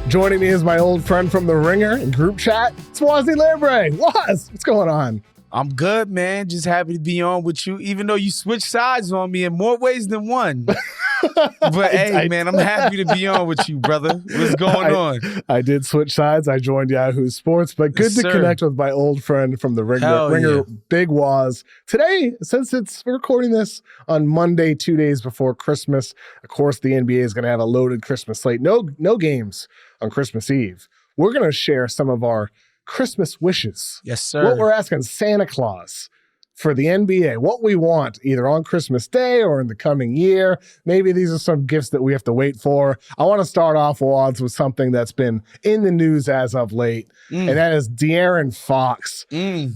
Joining me is my old friend from the Ringer and group chat. It's Wosny Lambre. Wos, what's going on? I'm good, man. Just happy to be on with you, even though you switched sides on me in more ways than one. But hey, man, I'm happy to be on with you, brother. What's going on? I did switch sides. I joined Yahoo Sports, but good to connect with my old friend from the Ringer, Big Wos. Today, since we're recording this on Monday, 2 days before Christmas, of course, the NBA is going to have a loaded Christmas slate. No games on Christmas Eve. We're going to share some of our Christmas wishes. Yes, sir. What we're asking Santa Claus for the NBA, what we want either on Christmas Day or in the coming year. Maybe these are some gifts that we have to wait for. I want to start off, Wads, with something that's been in the news as of late, and that is De'Aaron Fox.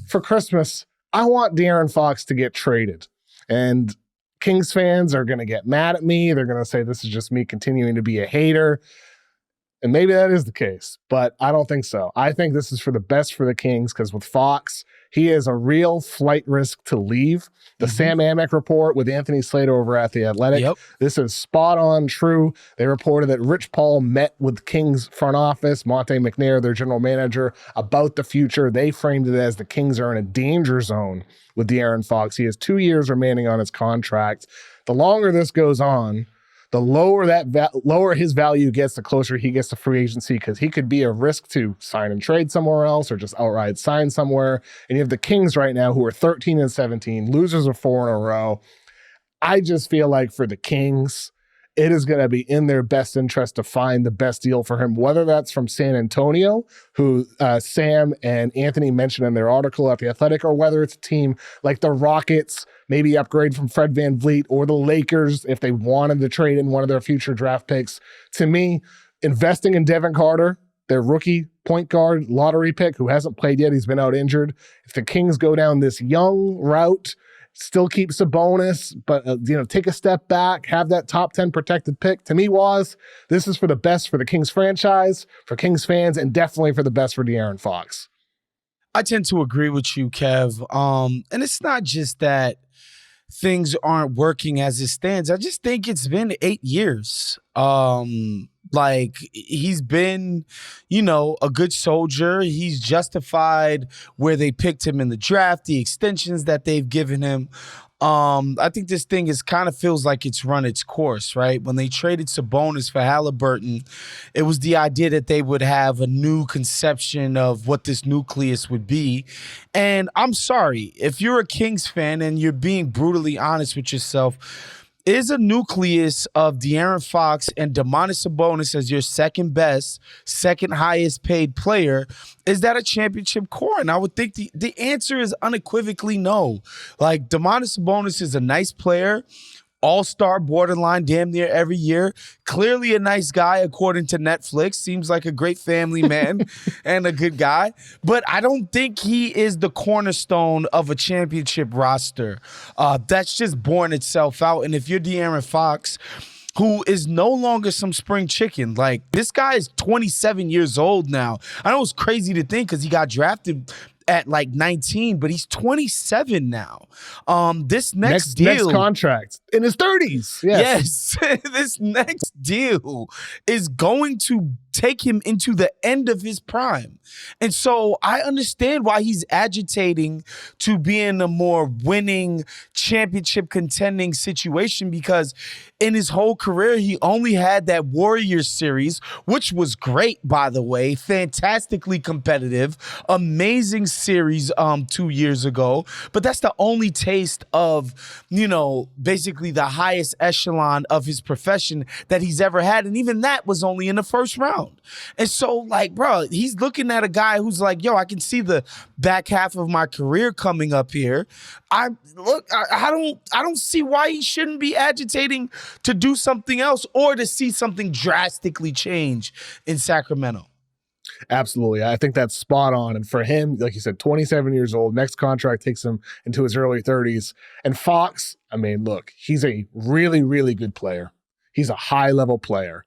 For Christmas, I want De'Aaron Fox to get traded. And Kings fans are going to get mad at me. They're going to say this is just me continuing to be a hater. And maybe that is the case, but I don't think so. I think this is for the best for the Kings because with Fox, he is a real flight risk to leave. The Sam Amick report with Anthony Slater over at The Athletic. This is spot on true. They reported that Rich Paul met with Kings front office, Monte McNair, their general manager, about the future. They framed it as the Kings are in a danger zone with De'Aaron Fox. He has 2 years remaining on his contract. The longer this goes on, the lower his value gets, the closer he gets to free agency because he could be a risk to sign and trade somewhere else or just outright sign somewhere. And you have the Kings right now who are 13-17, losers of 4 in a row. I just feel like for the Kings, it is going to be in their best interest to find the best deal for him, whether that's from San Antonio, who Sam and Anthony mentioned in their article at The Athletic, or whether it's a team like the Rockets, maybe upgrade from Fred VanVleet, or the Lakers if they wanted to trade in one of their future draft picks. To me, investing in Devin Carter, their rookie point guard lottery pick who hasn't played yet, he's been out injured. If the Kings go down this young route, still keep Sabonis, but take a step back, have that top 10 protected pick. To me, this is for the best for the Kings franchise, for Kings fans, and definitely for the best for De'Aaron Fox. I tend to agree with you, Kev. And it's not just that things aren't working as it stands. I just think it's been 8 years. He's been, a good soldier. He's justified where they picked him in the draft, the extensions that they've given him. I think this thing feels like it's run its course, right? When they traded Sabonis for Halliburton, it was the idea that they would have a new conception of what this nucleus would be. And I'm sorry, if you're a Kings fan and you're being brutally honest with yourself, is a nucleus of De'Aaron Fox and Domantas Sabonis as your second best, second highest paid player, is that a championship core? And I would think the answer is unequivocally no. Like, Domantas Sabonis is a nice player, all-star borderline damn near every year. Clearly a nice guy, according to Netflix. Seems like a great family man and a good guy. But I don't think he is the cornerstone of a championship roster. That's just borne itself out. And if you're De'Aaron Fox, who is no longer some spring chicken. Like, this guy is 27 years old now. I know it's crazy to think because he got drafted at 19, but he's 27 now. This next contract in his 30s. Yes. This next deal is going to take him into the end of his prime. And so I understand why he's agitating to be in a more winning, championship contending situation, because in his whole career, he only had that Warriors series, which was great, by the way, fantastically competitive, amazing series 2 years ago. But that's the only taste of, basically the highest echelon of his profession that he's ever had. And even that was only in the first round. And so, bro, he's looking at a guy who's like, yo, I can see the back half of my career coming up here. I don't see why he shouldn't be agitating to do something else or to see something drastically change in Sacramento. Absolutely. I think that's spot on. And for him, like you said, 27 years old, next contract takes him into his early 30s. And Fox, look, he's a really, really good player. He's a high-level player.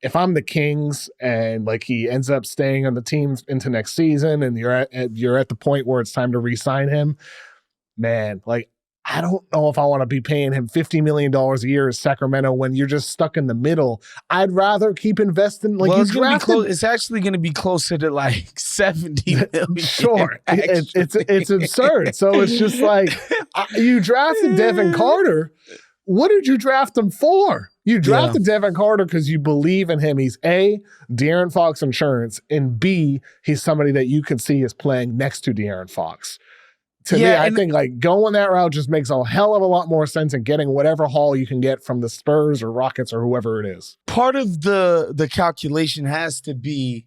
If I'm the Kings and he ends up staying on the team into next season and you're at the point where it's time to re-sign him, man, I don't know if I want to be paying him $50 million a year as Sacramento when you're just stuck in the middle. I'd rather keep investing. Like, well, it's actually going to to be closer to like 70 million. Sure. It's absurd. So it's just like, you drafted Devin Carter. What did you draft him for? You drafted Devin Carter because you believe in him. He's A, De'Aaron Fox insurance, and B, he's somebody that you can see is playing next to De'Aaron Fox. To me, I think like going that route just makes a hell of a lot more sense and getting whatever haul you can get from the Spurs or Rockets or whoever it is. Part of the calculation has to be,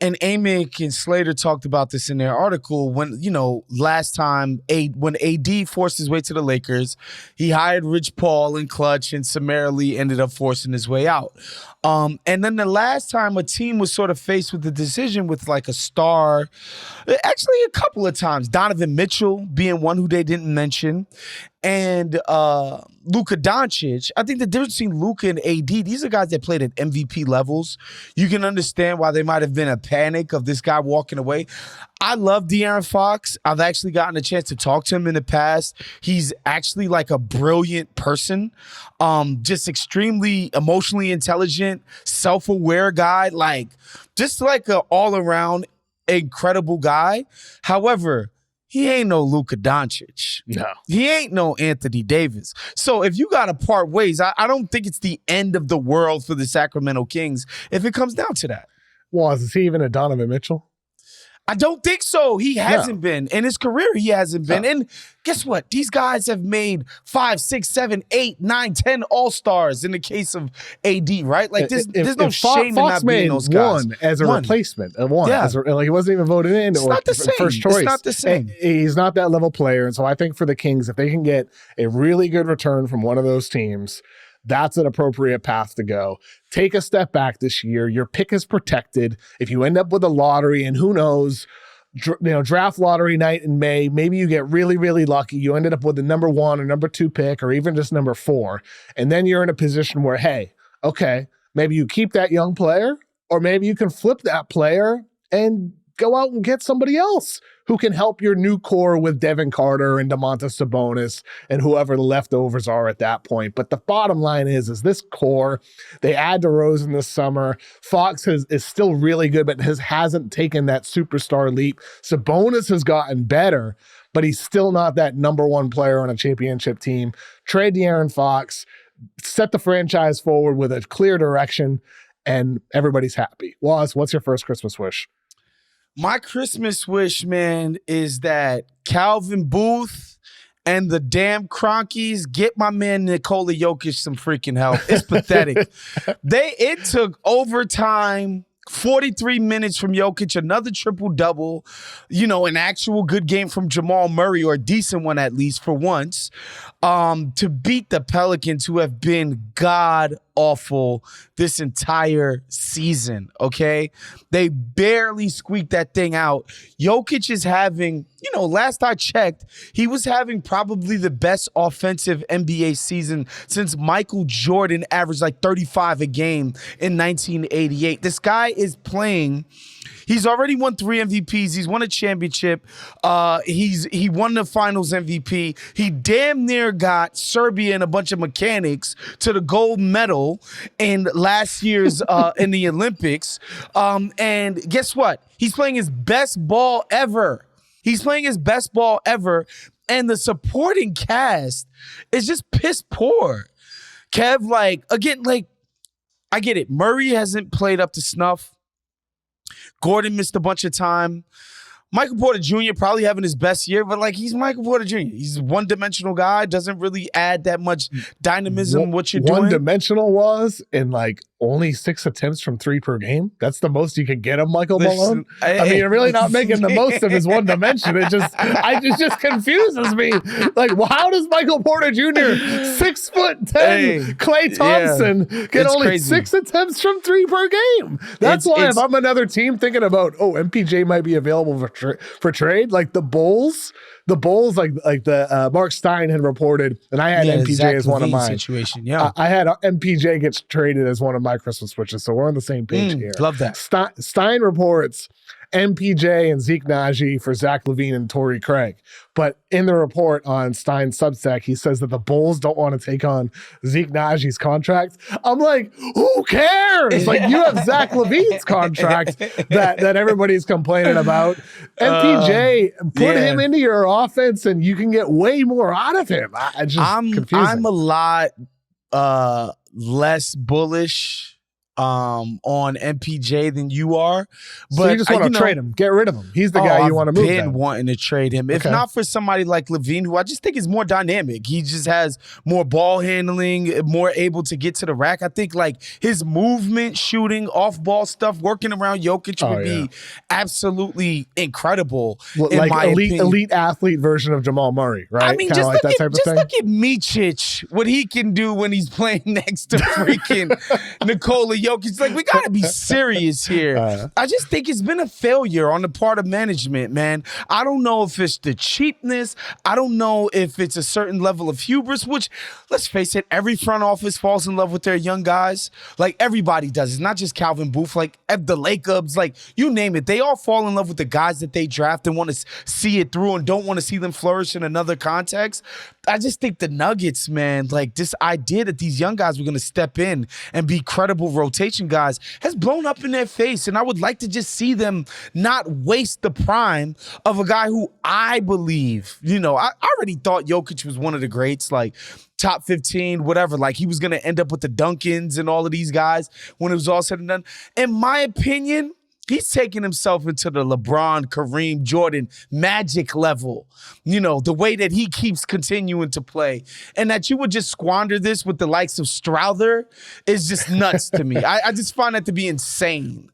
and Amick and Slater talked about this in their article, when, you know, last time when AD forced his way to the Lakers, he hired Rich Paul and Clutch and summarily ended up forcing his way out. And then the last time a team was sort of faced with the decision with like a star, actually a couple of times, Donovan Mitchell being one who they didn't mention, and Luka Doncic. I think the difference between Luka and AD, these are guys that played at MVP levels. You can understand why they might have been a panic of this guy walking away. I love De'Aaron Fox. I've actually gotten a chance to talk to him in the past. He's actually like a brilliant person, just extremely emotionally intelligent, self-aware guy, like just like an all-around incredible guy. However, he ain't no Luka Doncic. No. He ain't no Anthony Davis. So if you got to part ways, I don't think it's the end of the world for the Sacramento Kings if it comes down to that. Well, is he even a Donovan Mitchell? I don't think so. He hasn't been. In his career, he hasn't been. And guess what? These guys have made 5, 6, 7, 8, 9, 10 All-Stars in the case of AD, right? Like, there's no shame in not being those guys. One as a replacement. Yeah. Like, he wasn't even voted in or first choice. It's not the same. He's not that level player. And so I think for the Kings, if they can get a really good return from one of those teams, that's an appropriate path to go. Take a step back this year. Your pick is protected. If you end up with a lottery, and who knows, draft lottery night in May, maybe you get really, really lucky. You ended up with the number 1 or number 2 pick, or even just number 4. And then you're in a position where, hey, okay, maybe you keep that young player, or maybe you can flip that player and go out and get somebody else who can help your new core with Devin Carter and Domantas Sabonis and whoever the leftovers are at that point. But the bottom line is this core, they add DeRozan this summer. Fox is still really good, but hasn't taken that superstar leap. Sabonis has gotten better, but he's still not that number 1 player on a championship team. Trade De'Aaron Fox, set the franchise forward with a clear direction, and everybody's happy. Wos, what's your first Christmas wish? My Christmas wish, man, is that Calvin Booth and the damn Cronkies get my man Nikola Jokić some freaking help. It's pathetic. It took overtime, 43 minutes from Jokic, another triple-double, an actual good game from Jamal Murray, or a decent one at least for once, to beat the Pelicans, who have been god-awful this entire season, okay? They barely squeaked that thing out. Jokic is having, last I checked, he was having probably the best offensive NBA season since Michael Jordan averaged like 35 a game in 1988. This guy is playing. He's already won 3 MVPs. He's won a championship. He won the finals MVP. He damn near got Serbia and a bunch of mechanics to the gold medal in last year's in the Olympics. And guess what? He's playing his best ball ever. He's playing his best ball ever. And the supporting cast is just piss poor. Kev, I get it. Murray hasn't played up to snuff. Gordon missed a bunch of time. Michael Porter Jr. probably having his best year, but he's Michael Porter Jr. He's a one-dimensional guy, doesn't really add that much dynamism what you're doing. One-dimensional was in only 6 attempts from 3 per game. That's the most you could get of Michael Malone. You're really not making the most of his one dimension. It just confuses me. How does Michael Porter Jr., 6'10", Klay Thompson, get only crazy. 6 attempts from 3 per game? That's why if I'm another team thinking about, MPJ might be available for trade, the Bulls, Mark Stein had reported, and I had MPJ Zach as one of mine. Situation, yeah. I had MPJ gets traded as one of my Christmas wishes, so we're on the same page here. Love that. Stein reports MPJ and Zeke Naji for Zach LaVine and Torrey Craig. But in the report on Stein's Substack, he says that the Bulls don't want to take on Zeke Naji's contract. I'm like, who cares? Like, you have Zach LaVine's contract that everybody's complaining about. MPJ, put him into your offense and you can get way more out of him. I'm confusing. I'm a lot less bullish on MPJ than you are. But so you just want to trade him, get rid of him. He's the guy you want to move. I've been wanting to trade him. If not for somebody like LaVine, who I just think is more dynamic. He just has more ball handling, more able to get to the rack. I think like his movement, shooting, off-ball stuff, working around Jokic would be absolutely incredible. Like elite athlete version of Jamal Murray, right? I mean, just look at Micic, what he can do when he's playing next to freaking Nikola Jokic. Like, we got to be serious here. I just think it's been a failure on the part of management, man. I don't know if it's the cheapness. I don't know if it's a certain level of hubris, which, let's face it, every front office falls in love with their young guys. Like, everybody does. It's not just Calvin Booth. Like, the Lakers, like, you name it. They all fall in love with the guys that they draft and want to see it through and don't want to see them flourish in another context. I just think the Nuggets, man, like, this idea that these young guys were going to step in and be credible rotation guys has blown up in their face. And I would like to just see them not waste the prime of a guy who I believe, I already thought Jokic was one of the greats, like top 15, whatever. Like, he was going to end up with the Duncans and all of these guys when it was all said and done. In my opinion, he's taking himself into the LeBron, Kareem, Jordan, Magic level. The way that he keeps continuing to play. And that you would just squander this with the likes of Strother is just nuts to me. I just find that to be insane.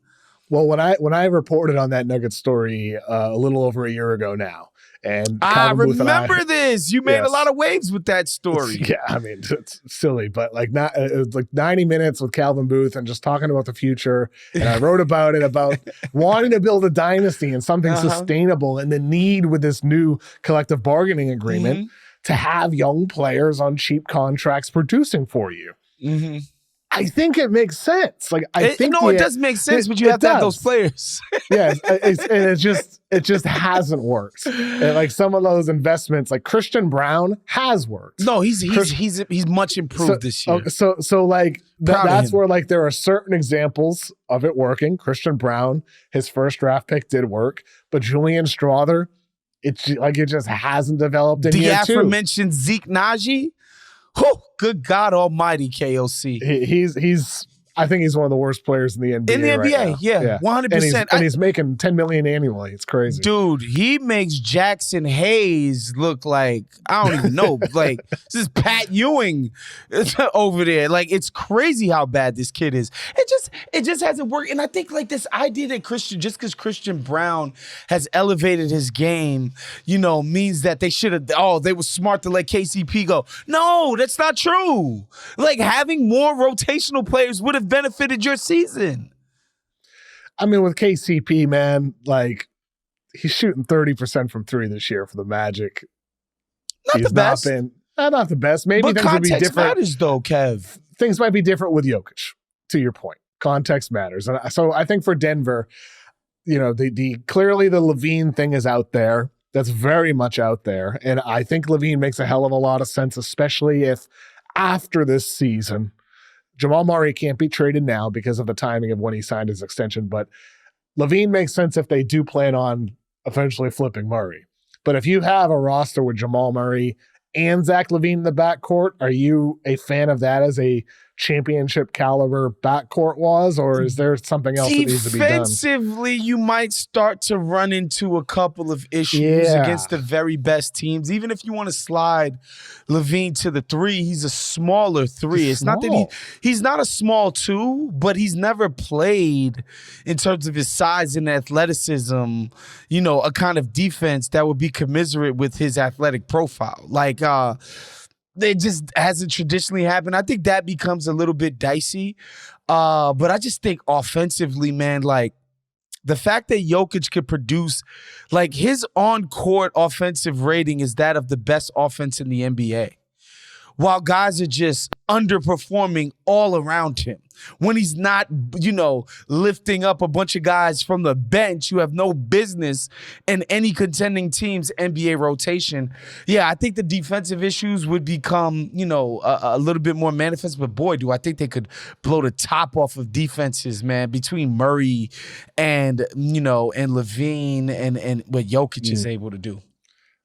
Well, when I reported on that Nugget story a little over a year ago now, and I remember this. You made a lot of waves with that story. Yeah, I mean, it's silly, but it was like 90 minutes with Calvin Booth and just talking about the future. And I wrote about it, about wanting to build a dynasty and something sustainable, and the need with this new collective bargaining agreement to have young players on cheap contracts producing for you. I think it makes sense. Like, it does make sense, but you have to have those players. Yes, it just hasn't worked. And like some of those investments, like Christian Brown has worked. No, he's much improved this year. So like that's where like there are certain examples of it working. Christian Brown, his first draft pick did work, but Julian Strother, it just hasn't developed in year two. The aforementioned Zeke Naji. Whew, good God Almighty, KOC. I think he's one of the worst players in the NBA. In the NBA, right now. yeah, 100%. And he's making $10 million annually. It's crazy, dude. He makes Jackson Hayes look like, I don't even know, like this is Pat Ewing over there. Like, it's crazy how bad this kid is. It just hasn't worked. And I think like this idea that just because Christian Brown has elevated his game, means that they were smart to let KCP go. No, that's not true. Like, having more rotational players would have benefited your season. I mean, with KCP, man, like, he's shooting 30% from three this year for the Magic. Not the best. Not the best. Maybe things would be different. Matters, though, Kev. Things might be different with Jokic, to your point. Context matters. And so I think for Denver, clearly the LaVine thing is out there. That's very much out there. And I think LaVine makes a hell of a lot of sense, especially if after this season, Jamal Murray can't be traded now because of the timing of when he signed his extension, but LaVine makes sense if they do plan on eventually flipping Murray. But if you have a roster with Jamal Murray and Zach LaVine in the backcourt, are you a fan of that as a championship caliber backcourt was, or is there something else that needs to be done? Defensively, you might start to run into a couple of issues against the very best teams. Even if you want to slide LaVine to the three, he's a smaller three. It's not that he's not a small two, but he's never played in terms of his size and athleticism, a kind of defense that would be commensurate with his athletic profile. Like, it just hasn't traditionally happened. I think that becomes a little bit dicey. But I just think offensively, man, like the fact that Jokic could produce, like his on-court offensive rating is that of the best offense in the NBA. while guys are just underperforming all around him. When he's not, lifting up a bunch of guys from the bench, you have no business in any contending team's NBA rotation. Yeah, I think the defensive issues would become, a little bit more manifest. But boy, do I think they could blow the top off of defenses, man, between Murray and, and LaVine and what Jokic is able to do.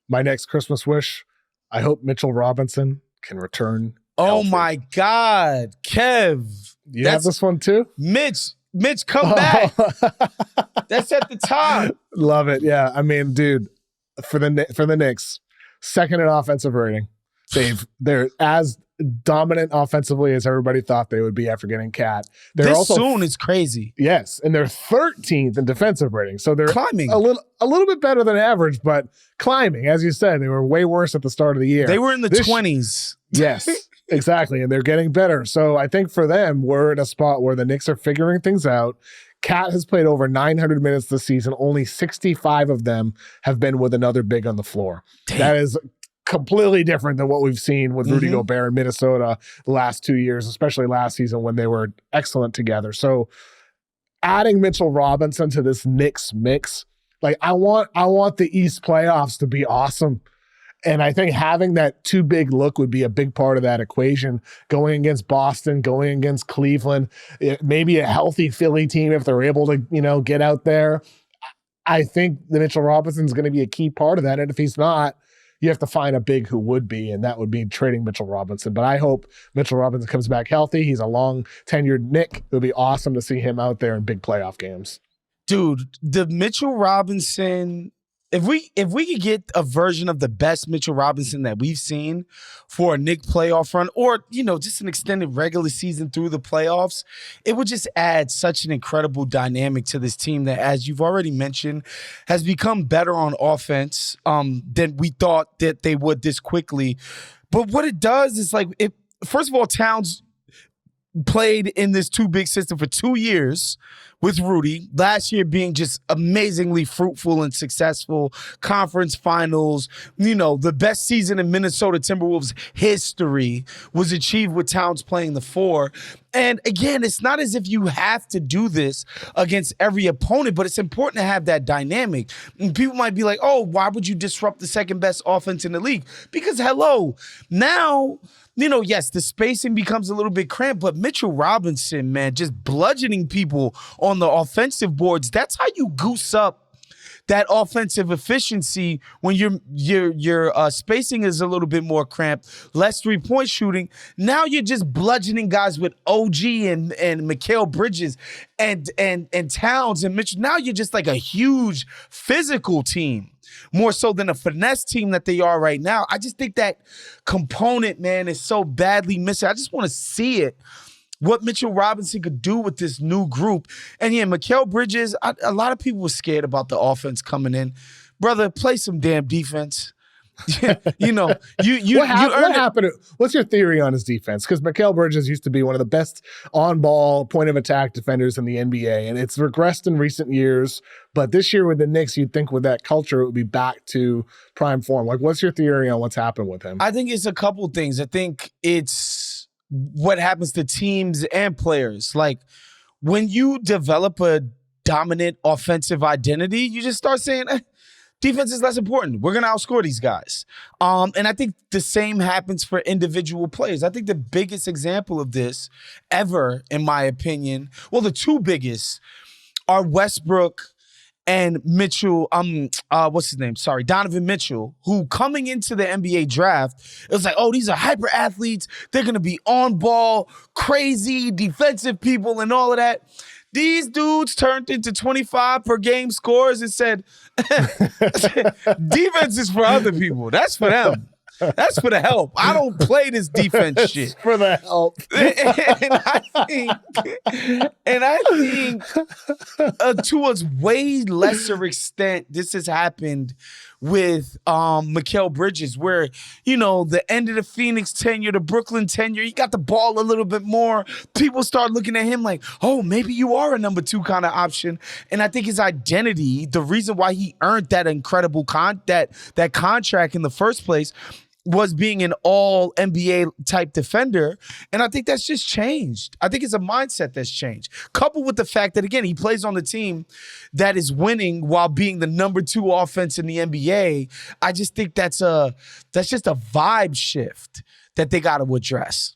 My next Christmas wish, I hope Mitchell Robinson can return Oh healthy. my God, Kev. You have this one too? Mitch, come back. That's at the top. Love it. Yeah. I mean, dude, for the Knicks, second in offensive rating. They're as dominant offensively as everybody thought they would be after getting Cat. They're soon is crazy. Yes, and they're 13th in defensive rating. So they're climbing a little bit better than average, but climbing. As you said, they were way worse at the start of the year. They were in the 20s. Yes. Exactly, and they're getting better. So I think for them, we're in a spot where the Knicks are figuring things out. Cat has played over 900 minutes this season. Only 65 of them have been with another big on the floor. Damn. That is completely different than what we've seen with Rudy Gobert in Minnesota the last 2 years, especially last season when they were excellent together. So adding Mitchell Robinson to this Knicks mix, like I want the East playoffs to be awesome. And I think having that too big look would be a big part of that equation. Going against Boston, going against Cleveland, maybe a healthy Philly team if they're able to, get out there. I think the Mitchell Robinson is going to be a key part of that. And if he's not, you have to find a big who would be, and that would be trading Mitchell Robinson. But I hope Mitchell Robinson comes back healthy. He's a long tenured Knick. It would be awesome to see him out there in big playoff games. Dude, the Mitchell Robinson. If we could get a version of the best Mitchell Robinson that we've seen for a Knicks playoff run, or just an extended regular season through the playoffs, it would just add such an incredible dynamic to this team that, as you've already mentioned, has become better on offense than we thought that they would this quickly. But what it does is first of all, Towns played in this too big system for 2 years with Rudy, last year being just amazingly fruitful and successful. Conference finals, the best season in Minnesota Timberwolves history was achieved with Towns playing the 4. And again, it's not as if you have to do this against every opponent, but it's important to have that dynamic. And people might be like, oh, why would you disrupt the second best offense in the league? Because now, yes, the spacing becomes a little bit cramped, but Mitchell Robinson, man, just bludgeoning people on the offensive boards, that's how you goose up that offensive efficiency when your spacing is a little bit more cramped, less three-point shooting. Now you're just bludgeoning guys with OG and Mikal Bridges and Towns and Mitchell. Now you're just like a huge physical team, more so than a finesse team that they are right now. I just think that component, man, is so badly missing. I just want to see it. What Mitchell Robinson could do with this new group. And yeah, Mikal Bridges, a lot of people were scared about the offense coming in. Brother, play some damn defense. What happened? What's your theory on his defense? Because Mikal Bridges used to be one of the best on-ball point of attack defenders in the NBA, and it's regressed in recent years. But this year with the Knicks, you'd think with that culture, it would be back to prime form. What's your theory on what's happened with him? I think it's a couple things. I think it's what happens to teams and players. When you develop a dominant offensive identity, you just start saying, defense is less important. We're going to outscore these guys. And I think the same happens for individual players. I think the biggest example of this ever, in my opinion, well, the two biggest are Westbrook and Mitchell, Donovan Mitchell, who coming into the NBA draft, it was like, oh, these are hyper athletes. They're going to be on ball, crazy, defensive people and all of that. These dudes turned into 25 per game scores and said, defense is for other people. That's for them. That's for the help. I don't play this defense shit. For the help. And I think to a way lesser extent, this has happened with Mikal Bridges, where, the end of the Phoenix tenure, the Brooklyn tenure, he got the ball a little bit more. People start looking at him like, oh, maybe you are a number 2 kind of option. And I think his identity, the reason why he earned that incredible that contract in the first place, was being an all NBA type defender. And I think that's just changed. I think it's a mindset that's changed. Coupled with the fact that, again, he plays on the team that is winning while being the number 2 offense in the NBA. I just think that's just a vibe shift that they got to address.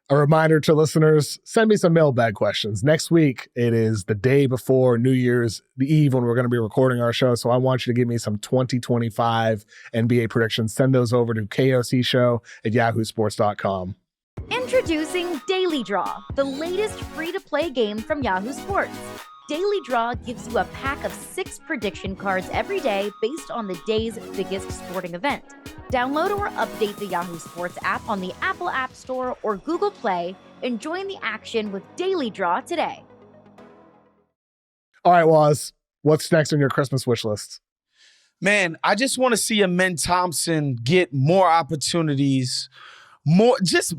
A reminder to listeners, send me some mailbag questions. Next week, it is the day before New Year's Eve when we're going to be recording our show. So I want you to give me some 2025 NBA predictions. Send those over to kocshow@yahoosports.com. Introducing Daily Draw, the latest free-to-play game from Yahoo Sports. Daily Draw gives you a pack of 6 prediction cards every day based on the day's biggest sporting event. Download or update the Yahoo Sports app on the Apple App Store or Google Play and join the action with Daily Draw today. All right, Wos, what's next on your Christmas wish list? Man, I just want to see Amen Thompson get more opportunities. Just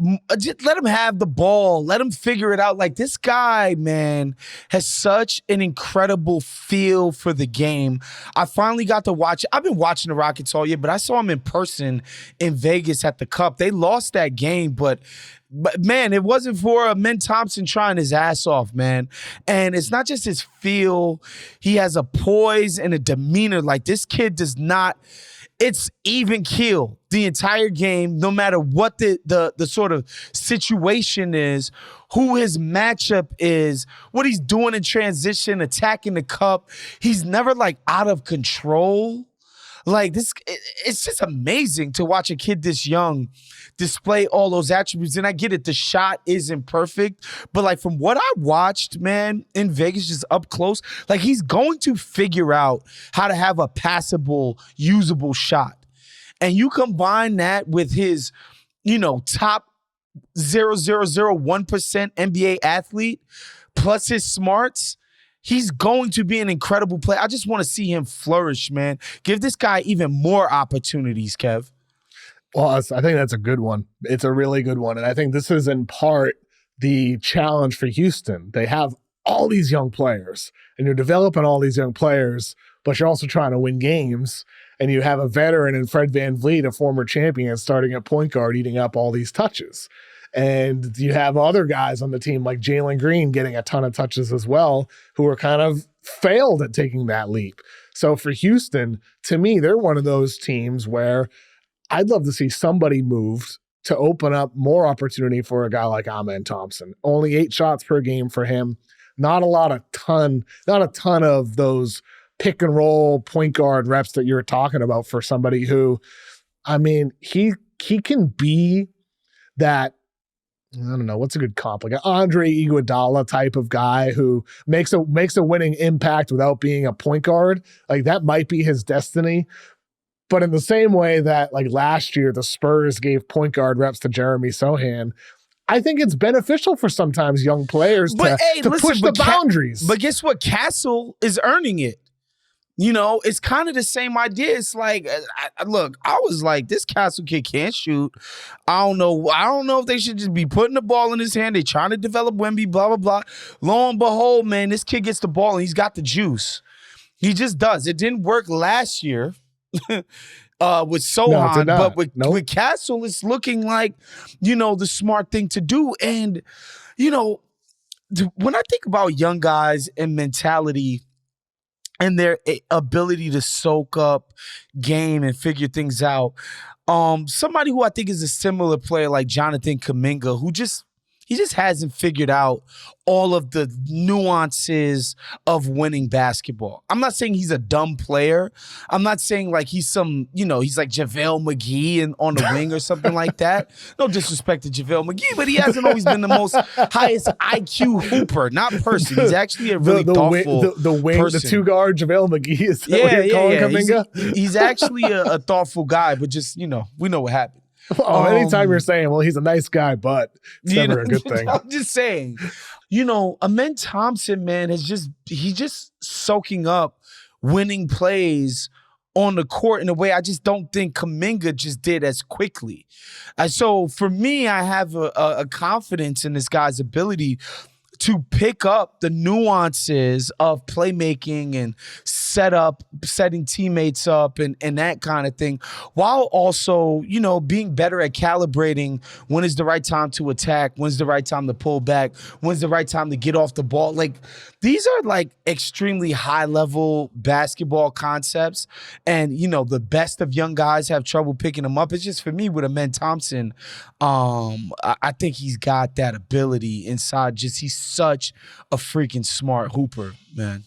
let him have the ball. Let him figure it out. Like, this guy, man, has such an incredible feel for the game. I finally got to watch. I've been watching the Rockets all year, but I saw him in person in Vegas at the Cup. They lost that game, but man, it wasn't for Amen Thompson trying his ass off, man. And it's not just his feel. He has a poise and a demeanor. Like, this kid does not. It's even keel the entire game, no matter what the sort of situation is, who his matchup is, what he's doing in transition, attacking the cup. He's never like out of control. Like, this, it's just amazing to watch a kid this young display all those attributes. And I get it, the shot isn't perfect, but like from what I watched, man, in Vegas, just up close, like he's going to figure out how to have a passable, usable shot. And you combine that with his, top 0.001% NBA athlete, plus his smarts, he's going to be an incredible player. I just want to see him flourish, man. Give this guy even more opportunities, Kev. Well, I think that's a good one. It's a really good one. And I think this is in part the challenge for Houston. They have all these young players, and you're developing all these young players, but you're also trying to win games. And you have a veteran in Fred VanVleet, a former champion, starting at point guard, eating up all these touches. And you have other guys on the team like Jalen Green getting a ton of touches as well, who are kind of failed at taking that leap. So for Houston, to me, they're one of those teams where I'd love to see somebody moved to open up more opportunity for a guy like Amen Thompson. Only 8 shots per game for him. Not a ton of those pick and roll point guard reps that you're talking about for somebody who, I mean, he can be that, I don't know, what's a good comp? Like an Andre Iguodala type of guy who makes a winning impact without being a point guard. Like, that might be his destiny. But in the same way that, like, last year the Spurs gave point guard reps to Jeremy Sohan, I think it's beneficial for sometimes young players to push the boundaries. But guess what? Castle is earning it. It's kind of the same idea. It's like, I was like, this Castle kid can't shoot. I don't know if they should just be putting the ball in his hand. They're trying to develop Wemby, blah, blah, blah. Lo and behold, man, this kid gets the ball and he's got the juice. He just does. It didn't work last year with Sohan, but with Castle, it's looking like, the smart thing to do. And, when I think about young guys and mentality, and their ability to soak up game and figure things out. Somebody who I think is a similar player like Jonathan Kuminga, who he just hasn't figured out all of the nuances of winning basketball. I'm not saying he's a dumb player. I'm not saying like he's some, he's like JaVale McGee on the wing or something like that. No disrespect to JaVale McGee, but he hasn't always been the most highest IQ hooper, not person. He's actually a really thoughtful person. The 2-guard JaVale McGee is that what you're calling Kuminga? He's actually a thoughtful guy, but just, we know what happened. Well, anytime you're saying, well, he's a nice guy, but it's never a good thing. I'm just saying, Amen Thompson, man, he's just soaking up winning plays on the court in a way I just don't think Kuminga just did as quickly. And so for me, I have a confidence in this guy's ability to pick up the nuances of playmaking and setting teammates up and that kind of thing, while also, being better at calibrating when is the right time to attack, when's the right time to pull back, when's the right time to get off the ball. Like, these are like extremely high-level basketball concepts, and, the best of young guys have trouble picking them up. It's just, for me, with Amen Thompson, I think he's got that ability inside. He's such a freaking smart hooper, man.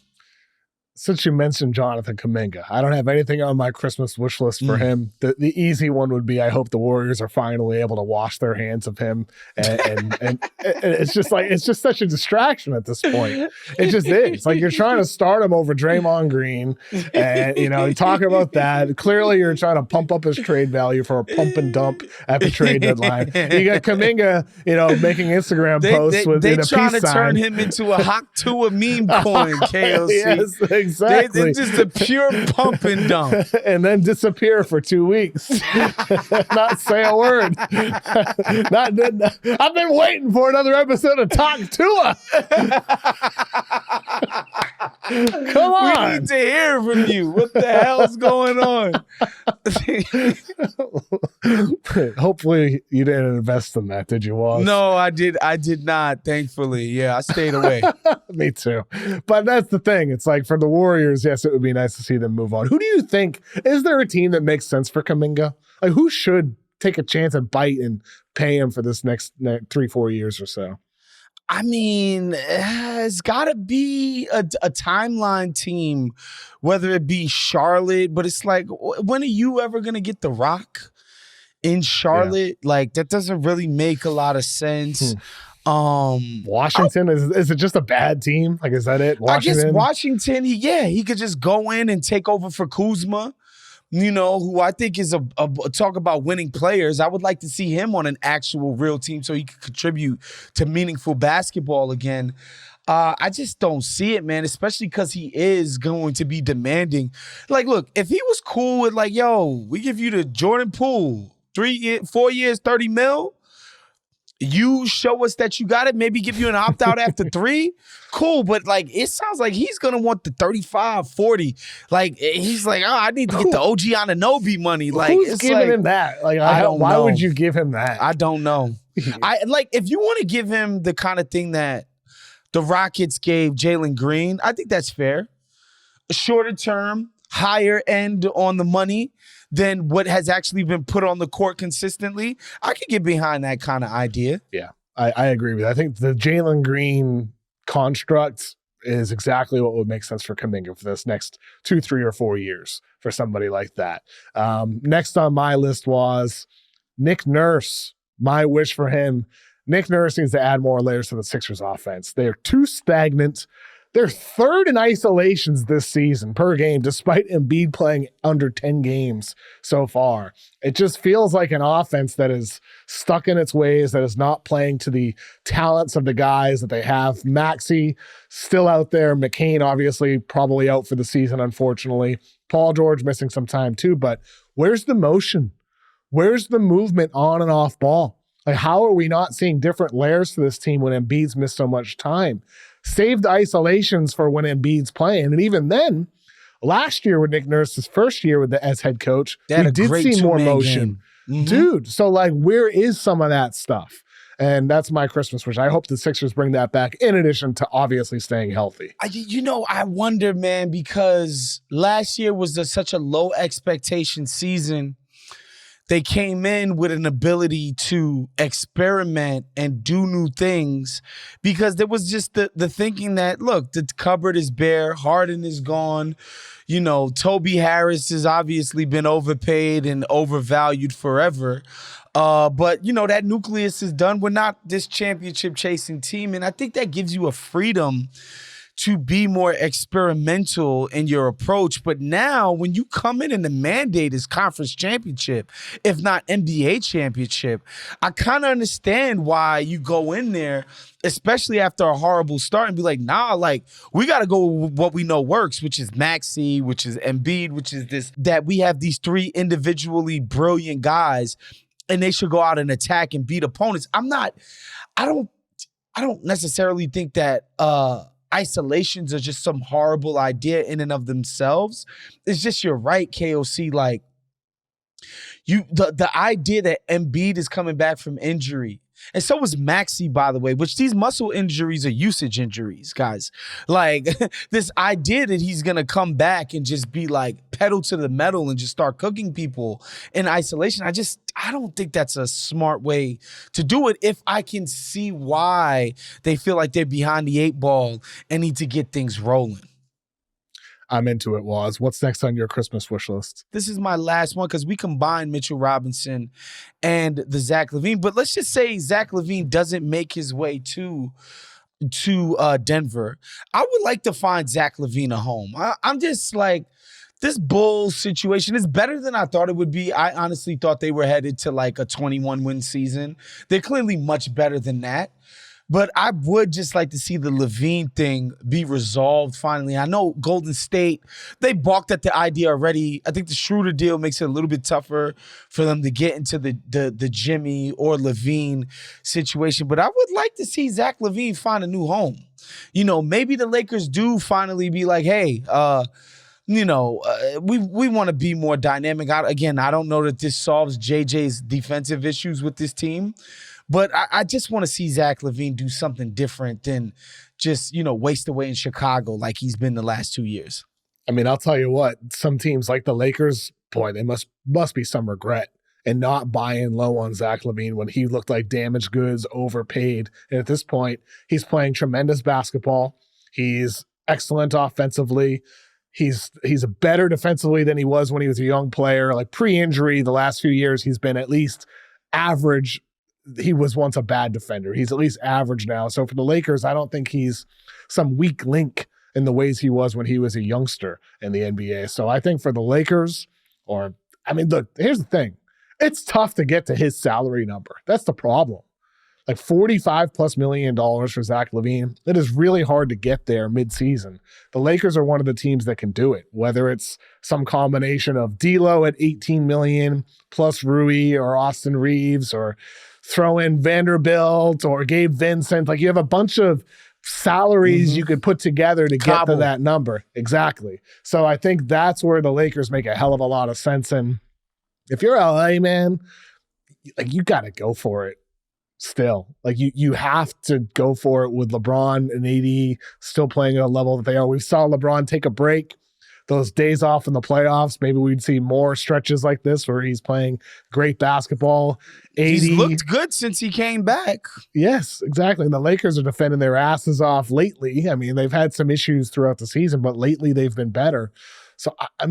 Since you mentioned Jonathan Kuminga, I don't have anything on my Christmas wish list for him. The easy one would be, I hope the Warriors are finally able to wash their hands of him. And it's just such a distraction at this point. It just is. Like, you're trying to start him over Draymond Green and, talk about that. Clearly, you're trying to pump up his trade value for a pump and dump at the trade deadline. You got Kuminga, making Instagram posts with a peace sign. They trying to turn him into a Hawk Tua meme coin, KOC. Yes, exactly. They're just a pure pump and dump. And then disappear for 2 weeks. Not say a word. I've been waiting for another episode of Talk Tua. Come on. We need to hear from you. What the hell's going on? Hopefully you didn't invest in that, did you, Wos? No, I did not, thankfully. Yeah, I stayed away. Me too. But that's the thing. It's like, for the Warriors, yes, it would be nice to see them move on. Who do you think, is there a team that makes sense for Kuminga? Like, who should take a chance and bite and pay him for this next 3-4 years or so? I mean, it's got to be a timeline team, whether it be Charlotte, but it's like, when are you ever going to get The Rock in Charlotte? Yeah. Like, that doesn't really make a lot of sense. Washington, is it just a bad team? Like, is that it? Washington? I guess Washington, he could just go in and take over for Kuzma, who I think is a talk about winning players. I would like to see him on an actual real team so he could contribute to meaningful basketball again. I just don't see it, man, especially because he is going to be demanding. Like, look, if he was cool with, like, yo, we give you the Jordan Poole, 4 years, 30 mil, you show us that you got it, maybe give you an opt-out after 3, cool. But, like, it sounds like he's going to want the 35, 40. Like, he's like, I need to get the OG Anunoby money. Like, who's giving him that? Like, I don't know. Why would you give him that? I don't know. If you want to give him the kind of thing that the Rockets gave Jalen Green, I think that's fair. A shorter term, higher end on the money than what has actually been put on the court consistently. I could get behind that kind of idea. Yeah, I agree with that. I think the Jalen Green construct is exactly what would make sense for Kuminga for this next 2, 3, or 4 years for somebody like that. Next on my list was Nick Nurse. My wish for him. Nick Nurse needs to add more layers to the Sixers offense. They are too stagnant. They're third in isolations this season per game, despite Embiid playing under 10 games so far. It just feels like an offense that is stuck in its ways, that is not playing to the talents of the guys that they have. Maxey still out there. McCain, obviously, probably out for the season, unfortunately. Paul George missing some time too, but where's the motion? Where's the movement on and off ball? Like, how are we not seeing different layers to this team when Embiid's missed so much time? Save the isolations for when Embiid's playing. And even then, last year with Nick Nurse's first year as head coach, we did see more motion. Mm-hmm. Dude, so, like, where is some of that stuff? And that's my Christmas wish. I hope the Sixers bring that back, in addition to obviously staying healthy. I wonder, man, because last year was such a low expectation season. They came in with an ability to experiment and do new things because there was just the thinking that, look, the cupboard is bare, Harden is gone, Toby Harris has obviously been overpaid and overvalued forever. But that nucleus is done. We're not this championship chasing team. And I think that gives you a freedom to be more experimental in your approach. But now when you come in and the mandate is conference championship, if not NBA championship, I kind of understand why you go in there, especially after a horrible start, and be like, nah, like, we got to go with what we know works, which is Maxey, which is Embiid, which is this, that we have these 3 individually brilliant guys and they should go out and attack and beat opponents. I don't necessarily think that isolations are just some horrible idea in and of themselves. It's just you're right, KOC. Like the idea that Embiid is coming back from injury. And so was Maxey, by the way, which these muscle injuries are usage injuries, guys. Like this idea that he's going to come back and just be like pedal to the metal and just start cooking people in isolation. I don't think that's a smart way to do it if I can see why they feel like they're behind the 8 ball and need to get things rolling. I'm into it, Wos. What's next on your Christmas wish list? This is my last one because we combined Mitchell Robinson and the Zach LaVine. But let's just say Zach LaVine doesn't make his way to Denver. I would like to find Zach LaVine a home. I'm just like, this Bulls situation is better than I thought it would be. I honestly thought they were headed to like a 21-win season. They're clearly much better than that. But I would just like to see the LaVine thing be resolved finally. I know Golden State, they balked at the idea already. I think the Schroeder deal makes it a little bit tougher for them to get into the Jimmy or LaVine situation. But I would like to see Zach LaVine find a new home. You know, maybe the Lakers do finally be like, hey, we want to be more dynamic. I don't know that this solves JJ's defensive issues with this team. But I just want to see Zach LaVine do something different than just, waste away in Chicago like he's been the last 2 years. I mean, I'll tell you what, some teams like the Lakers, boy, they must be some regret in not buying low on Zach LaVine when he looked like damaged goods, overpaid. And at this point, he's playing tremendous basketball. He's excellent offensively. He's better defensively than he was when he was a young player. Like pre-injury, the last few years, he's been at least average. He was once a bad defender. He's at least average now. So for the Lakers, I don't think he's some weak link in the ways he was when he was a youngster in the NBA. So I think for the Lakers, look, here's the thing. It's tough to get to his salary number. That's the problem. Like $45+ million for Zach LaVine. It is really hard to get there mid-season. The Lakers are one of the teams that can do it, whether it's some combination of D'Lo at $18 million plus Rui or Austin Reeves, or throw in Vanderbilt or Gabe Vincent. Like you have a bunch of salaries you could put together to get to that number. Exactly. So I think that's where the Lakers make a hell of a lot of sense. And if you're LA, man, like you got to go for it still. Like you have to go for it with LeBron and AD still playing at a level that they are. We saw LeBron take a break. Those days off in the playoffs, maybe we'd see more stretches like this where he's playing great basketball. He's looked good since he came back. Yes, exactly. And the Lakers are defending their asses off lately. I mean, they've had some issues throughout the season, but lately they've been better. So, I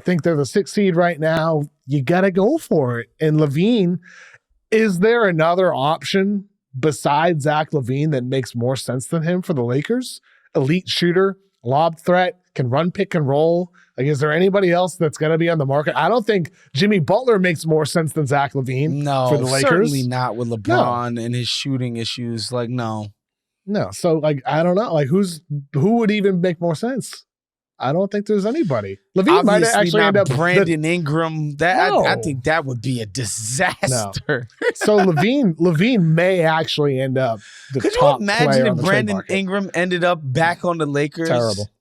think they're the 6th seed right now. You got to go for it. And LaVine, is there another option besides Zach LaVine that makes more sense than him for the Lakers? Elite shooter, lob threat, can run pick and roll. Like, is there anybody else that's going to be on the market? I don't think Jimmy Butler makes more sense than Zach LaVine for the Lakers. Certainly not with LeBron and his shooting issues. Like, no. So, like, I don't know. Like, who would even make more sense? I don't think there's anybody. LaVine might actually end up Brandon Ingram. I think that would be a disaster. No. So LaVine may actually end up the Could top you imagine if Brandon Ingram ended up back on the Lakers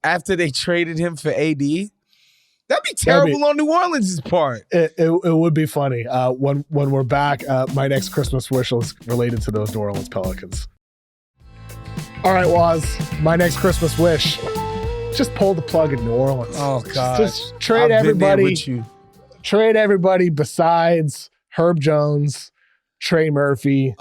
after they traded him for AD? That'd be terrible on New Orleans' part. It would be funny. When we're back, my next Christmas wish is related to those New Orleans Pelicans. All right, Wos, my next Christmas wish. Just pull the plug in New Orleans. Oh, God. Just trade everybody. Trade everybody besides Herb Jones, Trey Murphy,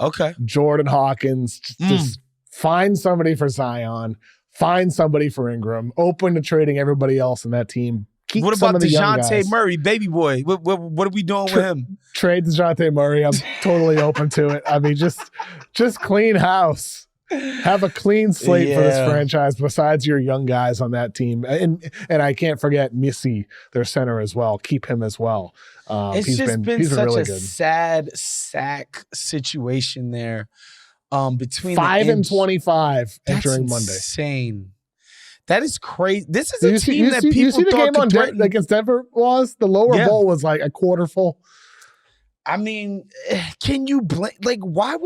Jordan Hawkins. Just find somebody for Zion. Find somebody for Ingram. Open to trading everybody else in that team. Keep what about DeJounte Murray, baby boy? What are we doing with him? Trade DeJounte Murray. I'm totally open to it. I mean, just clean house. Have a clean slate for this franchise besides your young guys on that team. And I can't forget Missy, their center as well. Keep him as well. He's been such really good. Sad sack situation there. Between 5-25 entering Monday. Insane. That is crazy. This is a team that people you see the thought game against Denver was? The lower bowl was like a quarter full. I mean, can you blame? Like, why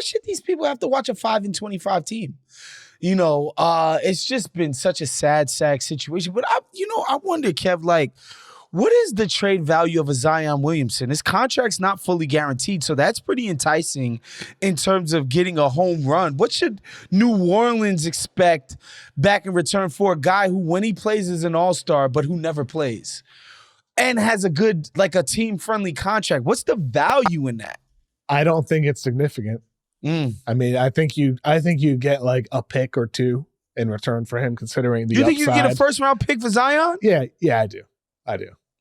should these people have to watch a 5-25 team? It's just been such a sad situation. But I wonder, Kev, like, what is the trade value of a Zion Williamson? His contract's not fully guaranteed, so that's pretty enticing in terms of getting a home run. What should New Orleans expect back in return for a guy who, when he plays, is an all-star, but who never plays and has a good, like, a team-friendly contract? What's the value in that? I don't think it's significant. I mean, I think you get like a pick or two in return for him, considering the You think upside. you get a first-round pick for Zion? Yeah, I do.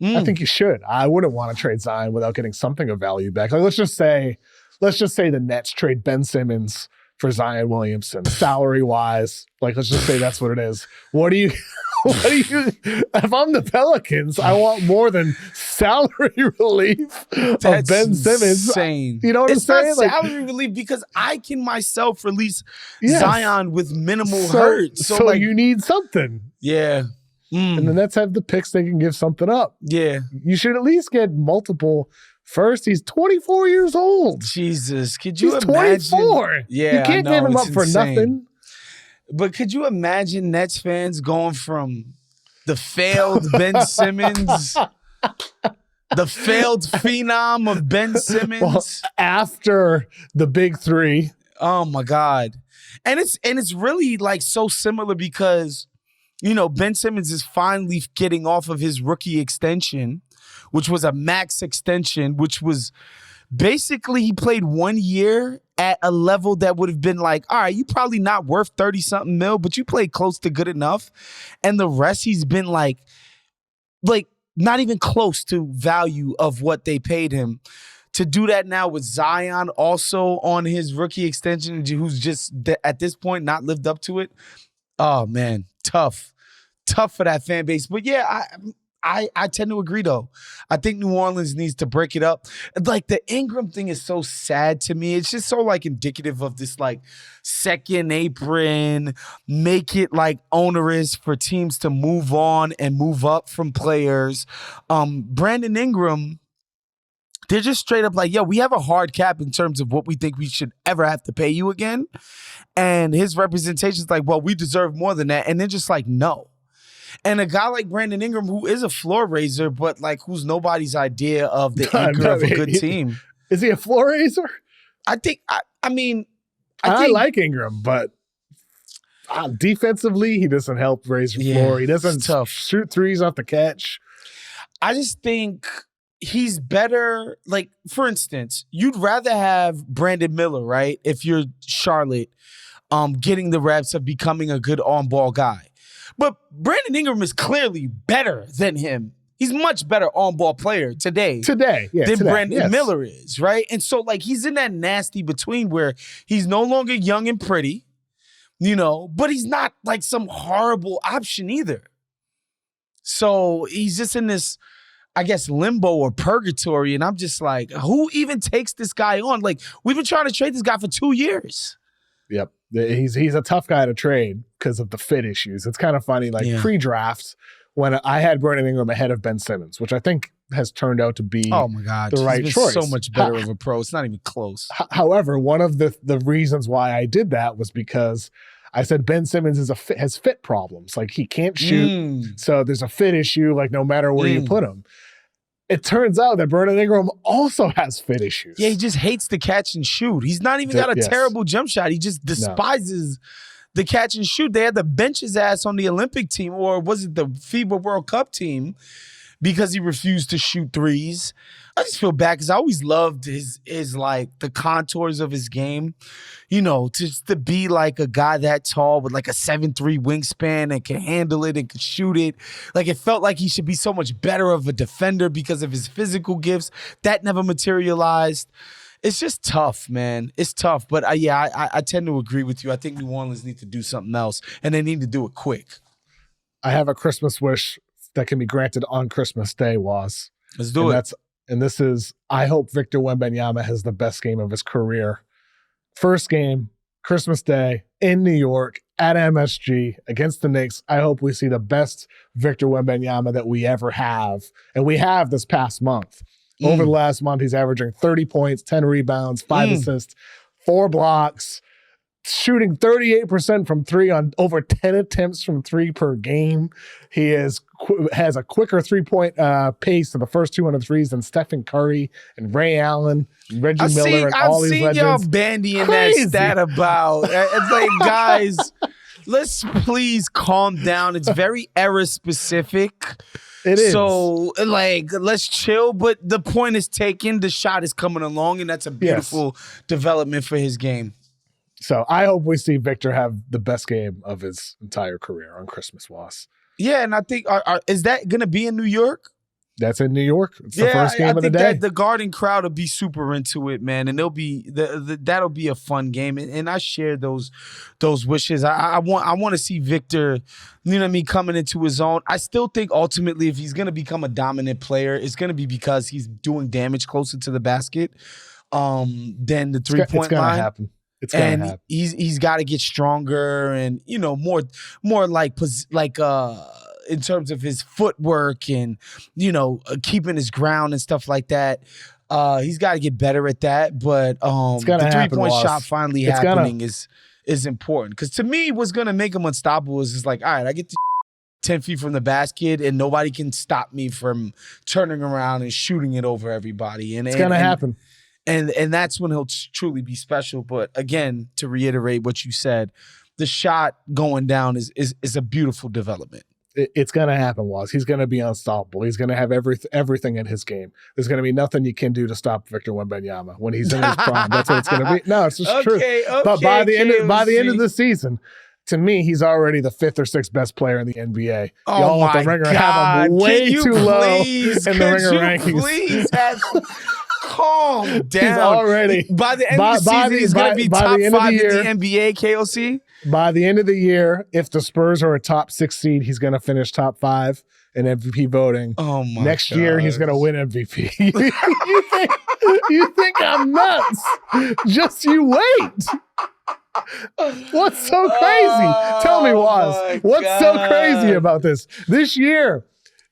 I think you should. I wouldn't want to trade Zion without getting something of value back. Like, let's just say the Nets trade Ben Simmons for Zion Williamson, salary wise. Like, let's just say that's what it is. What do you? If I'm the Pelicans, I want more than salary relief of Ben Simmons. Insane. You know what I'm saying? It's not salary relief because I can myself release Yes. Zion with minimal hurt. So you need something. Yeah. And the Nets have the picks, they can give something up. Yeah. You should at least get multiple first. He's 24 years old. Jesus. Could you He's imagine? 24. Yeah. You can't give him up for nothing. But could you imagine Nets fans going from the failed Ben Simmons, the failed phenom of Ben Simmons? Well, after the big three. Oh my God. And it's really like so similar because Ben Simmons is finally getting off of his rookie extension, which was a max extension, which was basically he played 1 year at a level that would have been like, all right, you probably not worth 30-something mil, but you played close to good enough. And the rest, he's been like not even close to value of what they paid him. To do that now with Zion also on his rookie extension, who's just at this point not lived up to it. Oh man, tough for that fan base. But yeah, I tend to agree though. I think New Orleans needs to break it up. Like the Ingram thing is so sad to me. It's just so like indicative of this like second apron, make it like onerous for teams to move on and move up from players. Brandon Ingram, they're just straight up like, yo, we have a hard cap in terms of what we think we should ever have to pay you again. And his representation is like, well, we deserve more than that. And they're just like, no. And a guy like Brandon Ingram, who is a floor raiser, but like who's nobody's idea of the anchor of a good team. Is he a floor raiser? I think, I like Ingram, but defensively, he doesn't help raise your floor. He doesn't shoot threes off the catch. I just think he's better. Like, for instance, you'd rather have Brandon Miller, right? If you're Charlotte, getting the reps of becoming a good on-ball guy. But Brandon Ingram is clearly better than him. He's much better on-ball player today than Brandon Miller is, right? And so, like, he's in that nasty between where he's no longer young and pretty, but he's not, like, some horrible option either. So he's just in this, I guess, limbo or purgatory, and I'm just like, who even takes this guy on? Like, we've been trying to trade this guy for 2 years. Yep. He's a tough guy to trade because of the fit issues. It's kind of funny, like pre-drafts, when I had Brandon Ingram ahead of Ben Simmons, which I think has turned out to be the right choice. So much better of a pro. It's not even close. However, one of the reasons why I did that was because I said Ben Simmons has fit problems. Like, he can't shoot. So there's a fit issue, like, no matter where you put him. It turns out that Brandon Ingram also has fit issues. Yeah, he just hates to catch and shoot. He's not even got a terrible jump shot. He just despises the catch and shoot. They had to bench his ass on the Olympic team, or was it the FIBA World Cup team, because he refused to shoot threes. I just feel bad because I always loved his like the contours of his game. Just to be like a guy that tall with like a 7'3" wingspan and can handle it and can shoot it. Like, it felt like he should be so much better of a defender because of his physical gifts. That never materialized. It's just tough, man. It's tough. But I tend to agree with you. I think New Orleans need to do something else, and they need to do it quick. I have a Christmas wish that can be granted on Christmas Day, Wos. Let's do it. And this is, I hope Victor Wembanyama has the best game of his career. First game, Christmas Day, in New York, at MSG, against the Knicks. I hope we see the best Victor Wembanyama that we ever have, and we have this past month. Over the last month, he's averaging 30 points, 10 rebounds, 5 assists, 4 blocks, shooting 38% from 3 on over 10 attempts from 3 per game. He has a quicker 3-point pace to the first 200 threes than Stephen Curry and Ray Allen, and Reggie Miller, and all these legends. I've seen y'all bandying that stat about. It's like, guys, let's please calm down. It's very era specific. It is. So, like, let's chill. But the point is taken. The shot is coming along, and that's a beautiful development for his game. So I hope we see Victor have the best game of his entire career on Christmas, Wos. Yeah, and I think, is that going to be in New York? That's in New York. It's the first game of the day. I think that the Garden crowd will be super into it, man, and that'll be a fun game. And I share those wishes. I want to see Victor, you know what I mean, coming into his own. I still think ultimately, if he's going to become a dominant player, it's going to be because he's doing damage closer to the basket than the 3-point line. It's going to happen. It's going to happen. He's got to get stronger and, you know, more like in terms of his footwork and, you know, keeping his ground and stuff like that. He's got to get better at that. But the 3-point shot finally happening is important. Because to me, what's going to make him unstoppable is like, all right, I get to 10 feet from the basket and nobody can stop me from turning around and shooting it over everybody. And it's going to happen. And that's when he'll truly be special. But again, to reiterate what you said, the shot going down is a beautiful development. It's going to happen, Wos. He's going to be unstoppable. He's going to have everything in his game. There's going to be nothing you can do to stop Victor Wembanyama when he's in his prime. That's what it's going to be. No, it's just true. But by the end of the season, to me, he's already the 5th or 6th best player in the NBA. Oh, y'all at the Ringer have him way too low in the Ringer rankings. Please calm down. He's already by the end of the season, he's going to be top 5 in the NBA. KOC. By the end of the year, if the Spurs are a top 6 seed, he's going to finish top 5 in MVP voting. Oh my! Next year, he's going to win MVP. you think I'm nuts? Just you wait. What's so crazy? Tell me, Wos. What's so crazy about this? This year,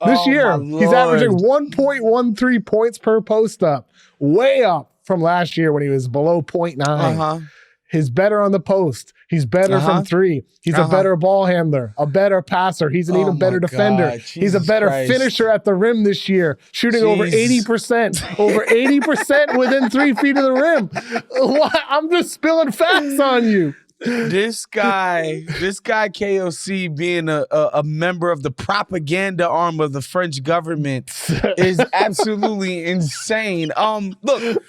he's averaging 1.13 points per post up, way up from last year when he was below 0.9. He's better on the post. He's better from 3. He's a better ball handler, a better passer. He's an even better defender. He's a better finisher at the rim this year, shooting over 80%, over 80% within 3 feet of the rim. I'm just spilling facts on you. This guy KOC being a member of the propaganda arm of the French government is absolutely insane. Look,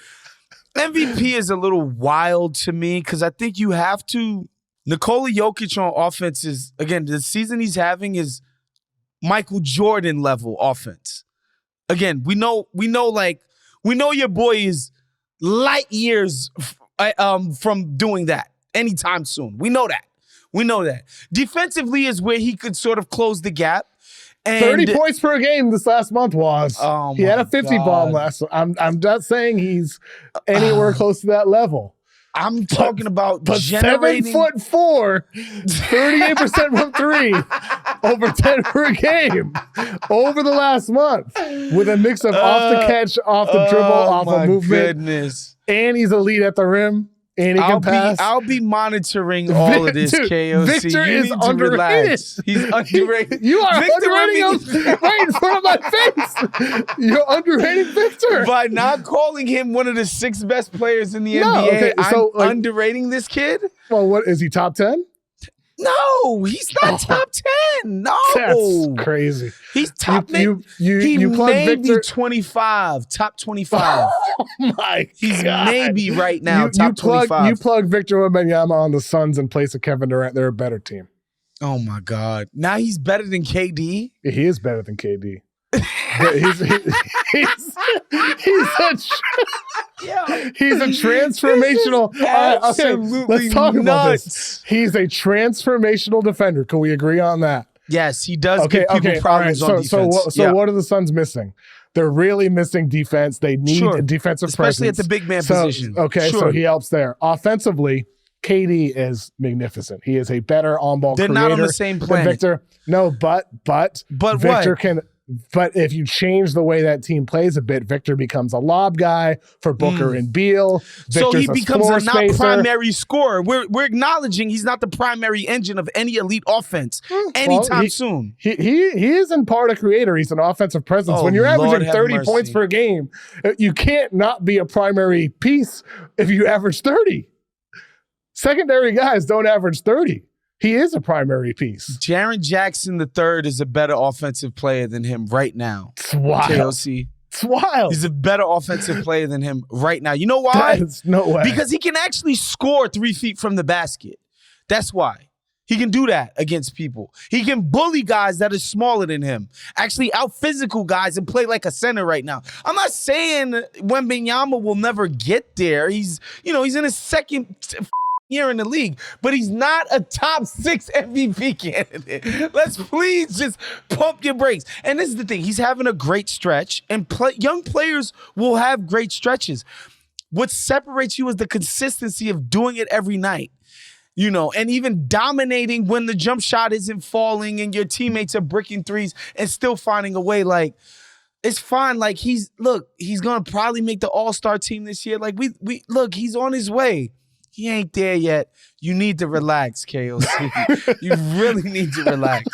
MVP is a little wild to me because I think you have to. Nikola Jokić on offense is, again, the season he's having is Michael Jordan level offense. Again, we know your boy is light years from doing that anytime soon. We know that. Defensively is where he could sort of close the gap. And 30 points per game this last month was. He had a 50 bomb last. I'm not saying he's anywhere close to that level. I'm talking about generating 7'4", 38% from 3, over 10 per game over the last month with a mix of off the catch, off the dribble, off a movement. Goodness. And he's elite at the rim. And he can pass. I'll be monitoring all of this, KOC. Victor is underrated. Relax. He's underrated. You are underrating him right in front of my face. You're underrating Victor. By not calling him one of the 6 best players in the NBA, I'm underrating this kid? Well, what is he, top 10? No, he's not top 10. No. That's crazy. He's top you maybe Victor 25, top 25. Oh my He's God. maybe right now top 25. You plug Victor Wembanyama on the Suns in place of Kevin Durant, they're a better team. Oh my God. Now he's better than KD? He is better than KD. He's a transformational. Let's talk about this. He's a transformational defender. Can we agree on that? Yes, he does give people problems on defense. So what are the Suns missing? They're really missing defense. They need a defensive presence. Especially at the big man position. So he helps there. Offensively, KD is magnificent. He is a better on-ball creator. They're not on the same planet. Victor. No, but Victor what? can. But if you change the way that team plays a bit, Victor becomes a lob guy for Booker and Beal. So he becomes a not spacer. primary scorer. We're acknowledging he's not the primary engine of any elite offense anytime soon. He is in part a creator. He's an offensive presence. When you're averaging 30 points per game, you can't not be a primary piece if you average 30. Secondary guys don't average 30. He is a primary piece. Jaren Jackson III is a better offensive player than him right now. It's wild. KOC. It's wild. He's a better offensive player than him right now. You know why? There's no way. Because he can actually score 3 feet from the basket. That's why. He can do that against people. He can bully guys that are smaller than him. Actually out-physical guys and play like a center right now. I'm not saying Wembanyama will never get there. He's in his second year in the league, but he's not a top 6 MVP candidate. Let's please just pump your brakes. And this is the thing. He's having a great stretch, and young players will have great stretches. What separates you is the consistency of doing it every night. And even dominating when the jump shot isn't falling and your teammates are bricking threes and still finding a way. Like, it's fine. Like, he's going to probably make the all-star team this year. Like, he's on his way. He ain't there yet. You need to relax, KOC. You really need to relax.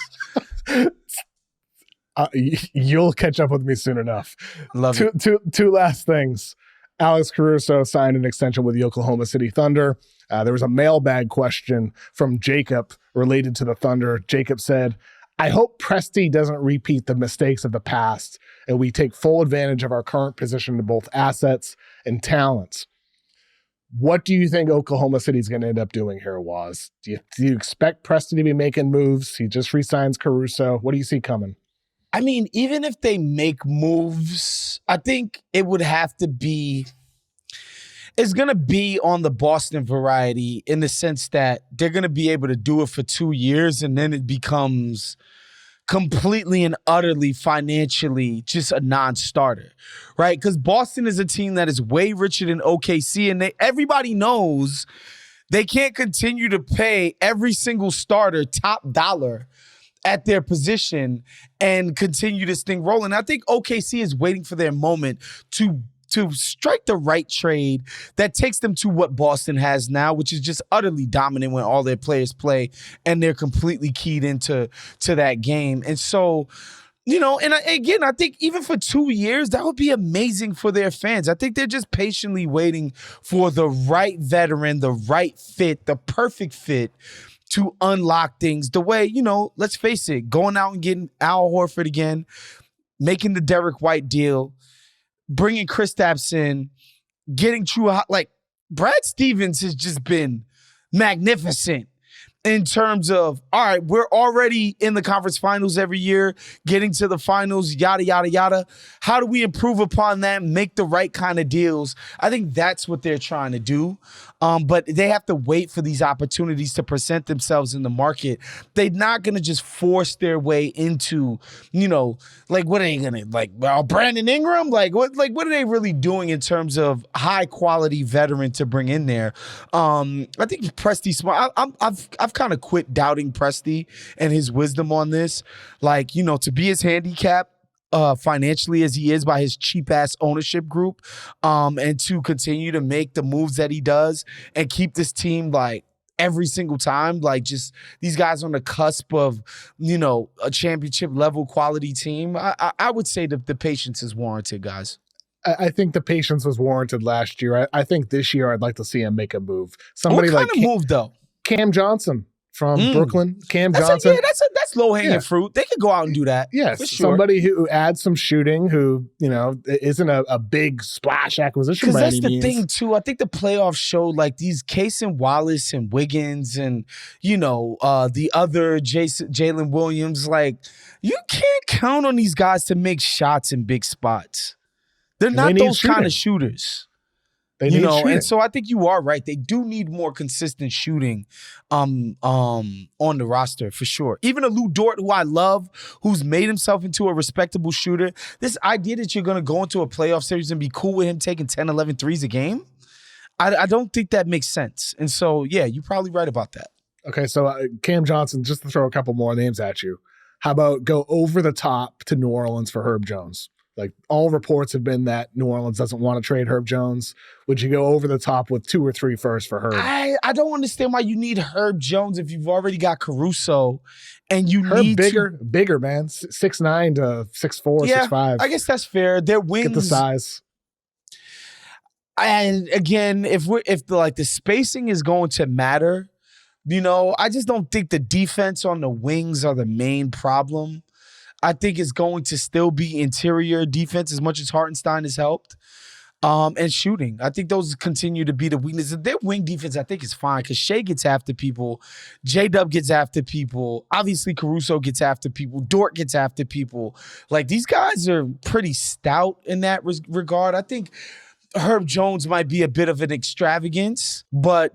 You'll catch up with me soon enough. Love it. Two last things. Alex Caruso signed an extension with the Oklahoma City Thunder. There was a mailbag question from Jacob related to the Thunder. Jacob said, I hope Presti doesn't repeat the mistakes of the past and we take full advantage of our current position to both assets and talents. What do you think Oklahoma City is going to end up doing here, Wos? Do you expect Presti to be making moves? He just re-signs Caruso. What do you see coming? I mean, even if they make moves, I think it would have to be – it's going to be on the Boston variety in the sense that they're going to be able to do it for 2 years and then it becomes – completely and utterly financially just a non-starter, right? Because Boston is a team that is way richer than OKC, and everybody knows they can't continue to pay every single starter top dollar at their position and continue this thing rolling. I think OKC is waiting for their moment to strike the right trade that takes them to what Boston has now, which is just utterly dominant when all their players play and they're completely keyed into that game. And so, I think even for 2 years, that would be amazing for their fans. I think they're just patiently waiting for the right veteran, the right fit, the perfect fit to unlock things the way, let's face it, going out and getting Al Horford again, making the Derek White deal, bringing Kristaps in, getting like Brad Stevens has just been magnificent in terms of, all right, we're already in the conference finals every year, getting to the finals, yada, yada, yada. How do we improve upon that, make the right kind of deals? I think that's what they're trying to do. But they have to wait for these opportunities to present themselves in the market. They're not going to just force their way into, like, what are they going to, like, Brandon Ingram? Like, what are they really doing in terms of high quality veteran to bring in there? I think Presti Smart, I've kind of quit doubting Presti and his wisdom on this. Like, to be his handicap financially as he is by his cheap-ass ownership group, and to continue to make the moves that he does and keep this team, like, every single time, like, just these guys on the cusp of, a championship-level quality team, I would say that the patience is warranted, guys. I think the patience was warranted last year. I think this year I'd like to see him make a move. What kind of move, though? Cam Johnson from Brooklyn. Cam Johnson. That's low-hanging fruit. They could go out and do that. Yes, for sure. Somebody who adds some shooting, who, isn't a big splash acquisition by any means. Because that's the thing, too. I think the playoffs showed, like, these Case and Wallace and Wiggins and, the other Jalen Williams, like, you can't count on these guys to make shots in big spots. They're not those kind of shooters. And so I think you are right. They do need more consistent shooting on the roster for sure. Even a Lou Dort, who I love, who's made himself into a respectable shooter, this idea that you're going to go into a playoff series and be cool with him taking 10, 11 threes a game, I don't think that makes sense. And so, yeah, you're probably right about that. Okay, so Cam Johnson, just to throw a couple more names at you. How about go over the top to New Orleans for Herb Jones? Like, all reports have been that New Orleans doesn't want to trade Herb Jones. Would you go over the top with 2 or 3 firsts for Herb? I don't understand why you need Herb Jones if you've already got Caruso and you Herb need bigger, man. 6'9" to 6'4", 6'5". I guess that's fair. Their wings. Get the size. And again, if the spacing is going to matter, I just don't think the defense on the wings are the main problem. I think it's going to still be interior defense as much as Hartenstein has helped. And shooting. I think those continue to be the weaknesses. Their wing defense, I think, is fine because Shea gets after people. J-Dub gets after people. Obviously, Caruso gets after people. Dort gets after people. Like, these guys are pretty stout in that regard. I think Herb Jones might be a bit of an extravagance, but,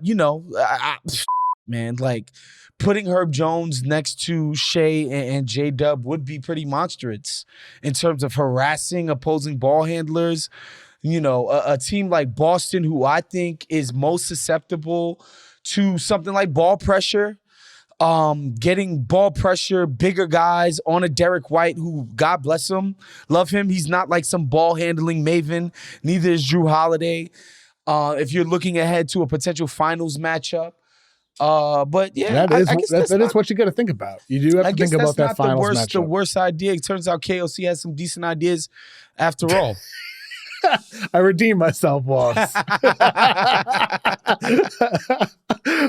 man, like, putting Herb Jones next to Shea and J-Dub would be pretty monstrous in terms of harassing opposing ball handlers. A team like Boston, who I think is most susceptible to something like ball pressure, getting ball pressure, bigger guys on a Derek White, who, God bless him, love him. He's not like some ball handling maven. Neither is Drew Holiday. If you're looking ahead to a potential finals matchup. But yeah, that is what you got to think about. You do have to think about that finals matchup. The worst idea. It turns out KOC has some decent ideas after all. I redeemed myself, Wos.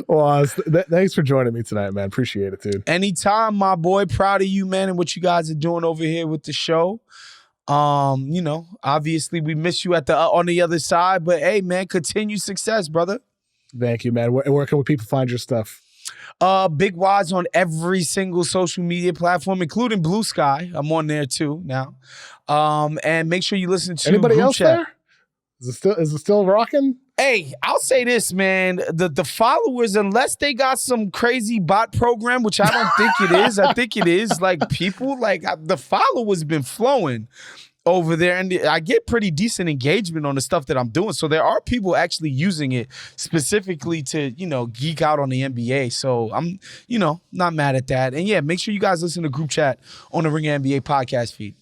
Wos, thanks for joining me tonight, man. Appreciate it, dude. Anytime, my boy. Proud of you, man, and what you guys are doing over here with the show. Obviously we miss you on the other side, but hey, man, continued success, brother. Thank you, man. Where can people find your stuff? Big Wos on every single social media platform, including Blue Sky. I'm on there too now. And make sure you listen to anybody Group else Chat. There? Is it still rocking? Hey, I'll say this, man. The followers, unless they got some crazy bot program, which I don't think it is. I think it is like people the followers been flowing over there, and I get pretty decent engagement on the stuff that I'm doing. So there are people actually using it specifically to, geek out on the NBA. So I'm, not mad at that. And yeah, make sure you guys listen to Group Chat on the Ringer NBA podcast feed.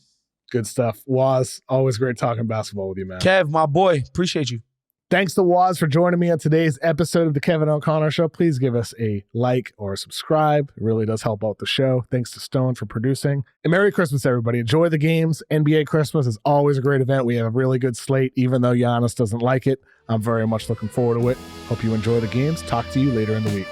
Good stuff. Wos, always great talking basketball with you, man. Kev, my boy, appreciate you. Thanks to Wos for joining me on today's episode of the Kevin O'Connor Show. Please give us a like or a subscribe. It really does help out the show. Thanks to Stone for producing. And Merry Christmas, everybody. Enjoy the games. NBA Christmas is always a great event. We have a really good slate, even though Giannis doesn't like it. I'm very much looking forward to it. Hope you enjoy the games. Talk to you later in the week.